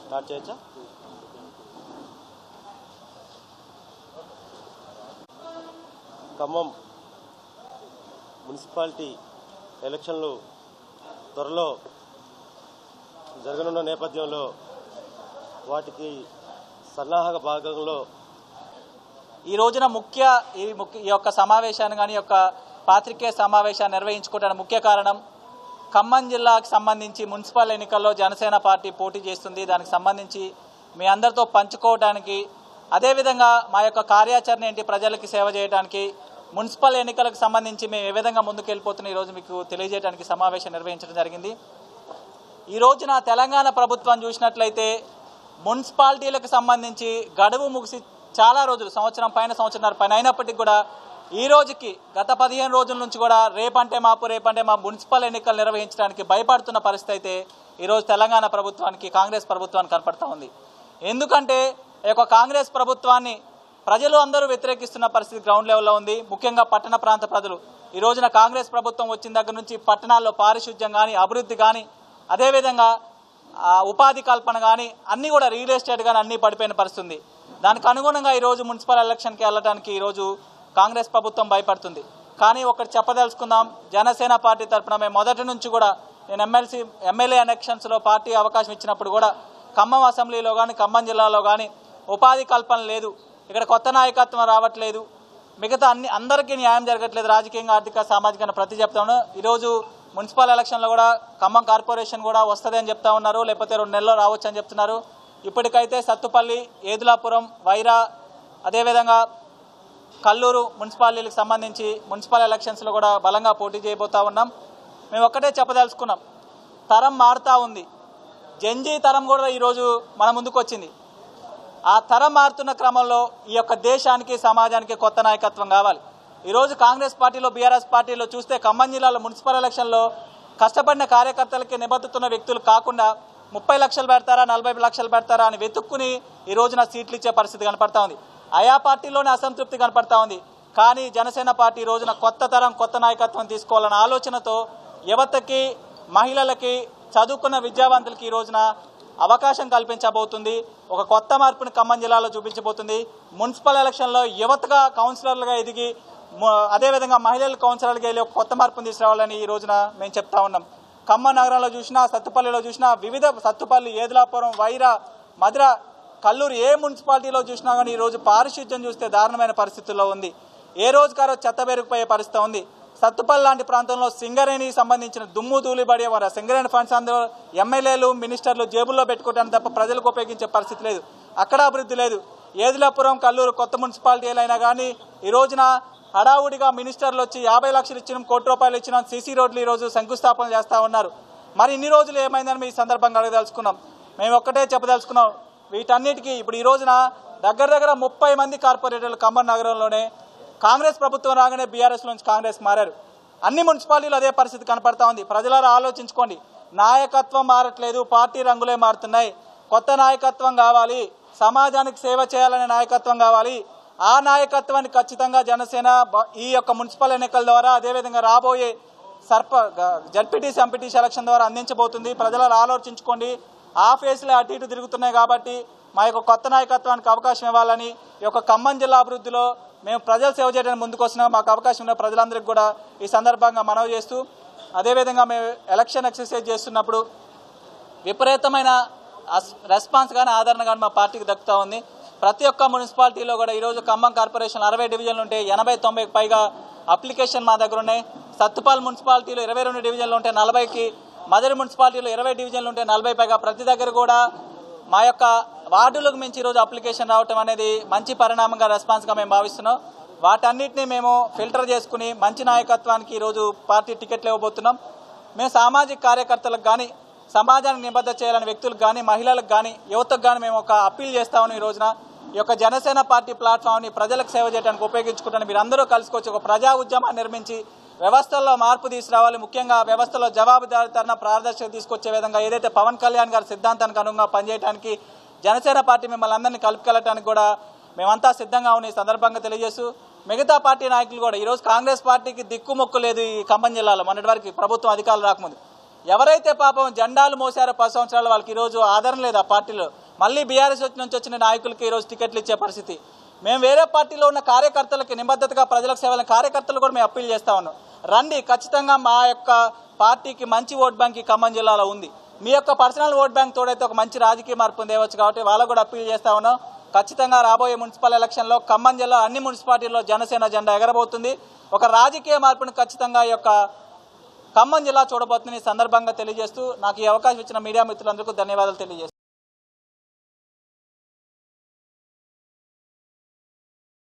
Start చేయొచ్చా? Khammam municipality ఎలక్షన్లు త్వరలో జరగనున్న నేపథ్యంలో వాటికి సన్నాహక భాగంలో ఈ రోజున ఈ యొక్క సమావేశాన్ని కానీ యొక్క పాత్రికేయ సమావేశాన్ని నిర్వహించుకోవడానికి ముఖ్య కారణం ఖమ్మం జిల్లాకు సంబంధించి మున్సిపల్ ఎన్నికల్లో జనసేన పార్టీ పోటీ చేస్తుంది. దానికి సంబంధించి మీ అందరితో పంచుకోవడానికి, అదేవిధంగా మా యొక్క కార్యాచరణ ఏంటి ప్రజలకి సేవ చేయడానికి, మున్సిపల్ ఎన్నికలకు సంబంధించి మేము ఏ విధంగా ముందుకు వెళ్ళిపోతున్నా ఈరోజు మీకు తెలియజేయడానికి సమావేశం నిర్వహించడం జరిగింది. ఈ రోజున తెలంగాణ ప్రభుత్వం చూసినట్లయితే మున్సిపాలిటీలకు సంబంధించి గడువు ముగిసి చాలా రోజులు, సంవత్సరంన్నర పైన అయినప్పటికీ కూడా ఈ రోజుకి గత 15 రోజుల నుంచి కూడా రేపంటే మా మున్సిపల్ ఎన్నికలు నిర్వహించడానికి భయపడుతున్న పరిస్థితి అయితే ఈరోజు తెలంగాణ ప్రభుత్వానికి, కాంగ్రెస్ ప్రభుత్వానికి కనపడతా ఉంది. ఎందుకంటే ఈ యొక్క కాంగ్రెస్ ప్రభుత్వాన్ని ప్రజలు అందరూ వ్యతిరేకిస్తున్న పరిస్థితి గ్రౌండ్ లెవెల్లో ఉంది. ముఖ్యంగా పట్టణ ప్రాంత ప్రజలు ఈ రోజున కాంగ్రెస్ ప్రభుత్వం వచ్చిన దగ్గర నుంచి పట్టణాల్లో పారిశుద్ధ్యం కానీ, అభివృద్ధి కానీ, అదేవిధంగా ఉపాధి కల్పన కానీ అన్నీ కూడా రియల్ ఎస్టేట్ కానీ అన్నీ పడిపోయిన పరిస్థితి ఉంది. దానికి అనుగుణంగా ఈరోజు మున్సిపల్ ఎలక్షన్కి వెళ్ళడానికి ఈరోజు కాంగ్రెస్ ప్రభుత్వం భయపడుతుంది. కానీ ఒకటి చెప్పదలుచుకుందాం, జనసేన పార్టీ తరఫున మేము మొదటి నుంచి కూడా నేను ఎమ్మెల్యే ఎలక్షన్స్లో పార్టీ అవకాశం ఇచ్చినప్పుడు కూడా ఖమ్మం అసెంబ్లీలో కానీ, ఖమ్మం జిల్లాలో కానీ ఉపాధి కల్పన లేదు, ఇక్కడ కొత్త నాయకత్వం రావట్లేదు, మిగతా అందరికీ న్యాయం జరగట్లేదు, రాజకీయంగా, ఆర్థిక, సామాజికంగా ప్రతి చెప్తాను. ఈరోజు మున్సిపల్ ఎలక్షన్లో కూడా ఖమ్మం కార్పొరేషన్ కూడా వస్తుంది అని చెప్తా ఉన్నారు, లేకపోతే 2 నెలల్లో రావచ్చు అని చెప్తున్నారు. ఇప్పటికైతే సత్తుపల్లి, ఏదులాపురం, వైరా, అదేవిధంగా కల్లూరు మున్సిపాలిటీలకు సంబంధించి మున్సిపల్ ఎలక్షన్స్లో కూడా బలంగా పోటీ చేయబోతా ఉన్నాం. మేము ఒక్కటే చెప్పదలుచుకున్నాం, తరం మారుతూ ఉంది. జెన్జీ తరం కూడా ఈరోజు మన ముందుకు వచ్చింది. ఆ తరం మారుతున్న క్రమంలో ఈ యొక్క దేశానికి, సమాజానికి కొత్త నాయకత్వం కావాలి. ఈరోజు కాంగ్రెస్ పార్టీలో, బీఆర్ఎస్ పార్టీలో చూస్తే ఖమ్మం జిల్లాలో మున్సిపల్ ఎలక్షన్లో కష్టపడిన కార్యకర్తలకి నిబద్ధతున్న వ్యక్తులు కాకుండా 30 లక్షలు పెడతారా, 40 లక్షలు పెడతారా అని వెతుక్కుని ఈ రోజున సీట్లు ఇచ్చే పరిస్థితి కనపడతా ఉంది. ఆయా పార్టీలోనే అసంతృప్తి కనపడతా ఉంది. కానీ జనసేన పార్టీ ఈ రోజున కొత్త తరం, కొత్త నాయకత్వం తీసుకోవాలన్న ఆలోచనతో యువతకి, మహిళలకి, చదువుకున్న విద్యావంతులకి ఈ రోజున అవకాశం కల్పించబోతుంది. ఒక కొత్త మార్పుని ఖమ్మం జిల్లాలో చూపించబోతుంది. మున్సిపల్ ఎలక్షన్లో యువతగా కౌన్సిలర్లుగా ఎదిగి, అదేవిధంగా మహిళలు కౌన్సిలర్లుగా వెళ్ళి ఒక కొత్త మార్పుని తీసుకురావాలని ఈ రోజున మేము చెప్తా ఉన్నాం. ఖమ్మం నగరంలో చూసినా, సత్తుపల్లిలో చూసినా, వివిధ సత్తుపల్లి, ఏదులాపురం, వైరా, మధుర, కల్లూరు ఏ మున్సిపాలిటీలో చూసినా కానీ ఈరోజు పారిశుద్ధ్యం చూస్తే దారుణమైన పరిస్థితుల్లో ఉంది. ఏ రోజుకారో చెత్త పెరిగిపోయే పరిస్థితి ఉంది. సత్తుపల్లి లాంటి ప్రాంతంలో సింగరేణికి సంబంధించిన దుమ్ము ధూళిబడే సింగరేణి ఫండ్స్ అందరూ ఎమ్మెల్యేలు, మినిస్టర్లు జేబుల్లో పెట్టుకోవడానికి తప్ప ప్రజలకు ఉపయోగించే పరిస్థితి లేదు. అక్కడ అభివృద్ధి లేదు. ఏదులాపురం, కల్లూరు కొత్త మున్సిపాలిటీలు అయినా కానీ ఈ రోజున హడావుడిగా మినిస్టర్లు వచ్చి 50 లక్షలు ఇచ్చినాం, ₹1 కోటి ఇచ్చినాం, సీసీ రోడ్లు ఈరోజు శంకుస్థాపన చేస్తూ ఉన్నారు. మరి ఇన్ని రోజులు ఏమైందని మీ సందర్భంగా అడగదలుచుకున్నాం. మేము ఒక్కటే చెప్పదలుచుకున్నాం, వీటన్నిటికీ ఇప్పుడు ఈ రోజున దగ్గర 30 మంది కార్పొరేటర్లు ఖమ్మం నగరంలోనే కాంగ్రెస్ ప్రభుత్వం రాగానే బీఆర్ఎస్ నుంచి కాంగ్రెస్ మారారు. అన్ని మున్సిపాలిటీలు అదే పరిస్థితి కనపడతా ఉంది. ప్రజలారా ఆలోచించుకోండి, నాయకత్వం మారట్లేదు, పార్టీ రంగులే మారుతున్నాయి. కొత్త నాయకత్వం కావాలి, సమాజానికి సేవ చేయాలనే నాయకత్వం కావాలి. ఆ నాయకత్వాన్ని ఖచ్చితంగా జనసేన ఈ యొక్క మున్సిపల్ ఎన్నికల ద్వారా, అదేవిధంగా రాబోయే జడ్పీటీసీ, ఎంపీటీసీ ఎలక్షన్ ద్వారా అందించబోతుంది. ప్రజలారా ఆలోచించుకోండి, ఆ ఫేస్లే అటు ఇటు తిరుగుతున్నాయి కాబట్టి మా యొక్క కొత్త నాయకత్వానికి అవకాశం ఇవ్వాలని, ఈ యొక్క ఖమ్మం జిల్లా అభివృద్ధిలో మేము ప్రజలు సేవ చేయడానికి ముందుకు వస్తున్నాం. మాకు అవకాశం ఉన్న ప్రజలందరికీ కూడా ఈ సందర్భంగా మనవి చేస్తూ, అదేవిధంగా మేము ఎలక్షన్ ఎక్సర్సైజ్ చేస్తున్నప్పుడు విపరీతమైన రెస్పాన్స్ కానీ, ఆదరణ కానీ మా పార్టీకి దక్కుతూ ఉంది. ప్రతి ఒక్క మున్సిపాలిటీలో కూడా ఈరోజు ఖమ్మం కార్పొరేషన్ 60 డివిజన్లు ఉంటే 80-90కి పైగా అప్లికేషన్ మా దగ్గర ఉన్నాయి. సత్తుపల్లి మున్సిపాలిటీలో 22 డివిజన్లు ఉంటే 40కి, మదరి మున్సిపాలిటీలో 20 డివిజన్లు ఉంటే 40 పైగా ప్రతి దగ్గర కూడా మా యొక్క వార్డులకు మించి ఈరోజు అప్లికేషన్ రావటం అనేది మంచి పరిణామంగా, రెస్పాన్స్గా మేము భావిస్తున్నాం. వాటన్నిటినీ మేము ఫిల్టర్ చేసుకుని మంచి నాయకత్వానికి ఈరోజు పార్టీ టికెట్లు ఇవ్వబోతున్నాం. మేము సామాజిక కార్యకర్తలకు కానీ, సమాజానికి నిబద్ధ చేయాలని వ్యక్తులకు కానీ, మహిళలకు కానీ, యువతకు కానీ మేము ఒక అప్పీల్ చేస్తామని ఈ రోజున ఈ యొక్క జనసేన పార్టీ ప్లాట్ఫామ్ని ప్రజలకు సేవ చేయడానికి ఉపయోగించుకుంటాను. మీరు అందరూ కలుసుకొచ్చి ఒక ప్రజా ఉద్యమాన్ని నిర్మించి వ్యవస్థల్లో మార్పు తీసుకురావాలి. ముఖ్యంగా వ్యవస్థలో జవాబుదారీతన, పారదర్శకత తీసుకొచ్చే విధంగా ఏదైతే పవన్ కళ్యాణ్ గారి సిద్ధాంతానికి అనుగుణంగా పనిచేయడానికి జనసేన పార్టీ మిమ్మల్ని అందరినీ కలుపుకెళ్ళడానికి కూడా మేమంతా సిద్ధంగా ఉన్న ఈ సందర్భంగా తెలియజేస్తూ, మిగతా పార్టీ నాయకులు కూడా ఈరోజు కాంగ్రెస్ పార్టీకి దిక్కుమొక్కు లేదు ఈ ఖమ్మం జిల్లాలో. మొన్నటి వరకు ప్రభుత్వం అధికారులు రాకముందు ఎవరైతే పాపం జెండాలు మోసారో 10 సంవత్సరాలు వాళ్ళకి ఈరోజు ఆదరణ లేదు ఆ పార్టీలో. మళ్ళీ బీఆర్ఎస్ నుంచి వచ్చిన నాయకులకి ఈరోజు టికెట్లు ఇచ్చే పరిస్థితి. మేము వేరే పార్టీలో ఉన్న కార్యకర్తలకి నిబద్ధతగా ప్రజలకు సేవల కార్యకర్తలు కూడా మేము అప్పీల్ చేస్తా ఉన్నాం. రండి, ఖచ్చితంగా మా యొక్క పార్టీకి మంచి ఓట్ బ్యాంక్ ఈ ఖమ్మం జిల్లాలో ఉంది. మీ యొక్క పర్సనల్ ఓట్ బ్యాంక్ తోడైతే ఒక మంచి రాజకీయ మార్పును తేవచ్చు కాబట్టి వాళ్ళకు కూడా అప్పీల్ చేస్తా ఉన్నాం. ఖచ్చితంగా రాబోయే మున్సిపల్ ఎలక్షన్లో ఖమ్మం జిల్లా అన్ని మున్సిపాలిటీల్లో జనసేన జెండా ఎగరబోతుంది. ఒక రాజకీయ మార్పును ఖచ్చితంగా ఈ యొక్క ఖమ్మం జిల్లా చూడబోతుందని సందర్భంగా తెలియజేస్తూ నాకు ఈ అవకాశం ఇచ్చిన మీడియా మిత్రులందరికీ ధన్యవాదాలు తెలియజేస్తాను.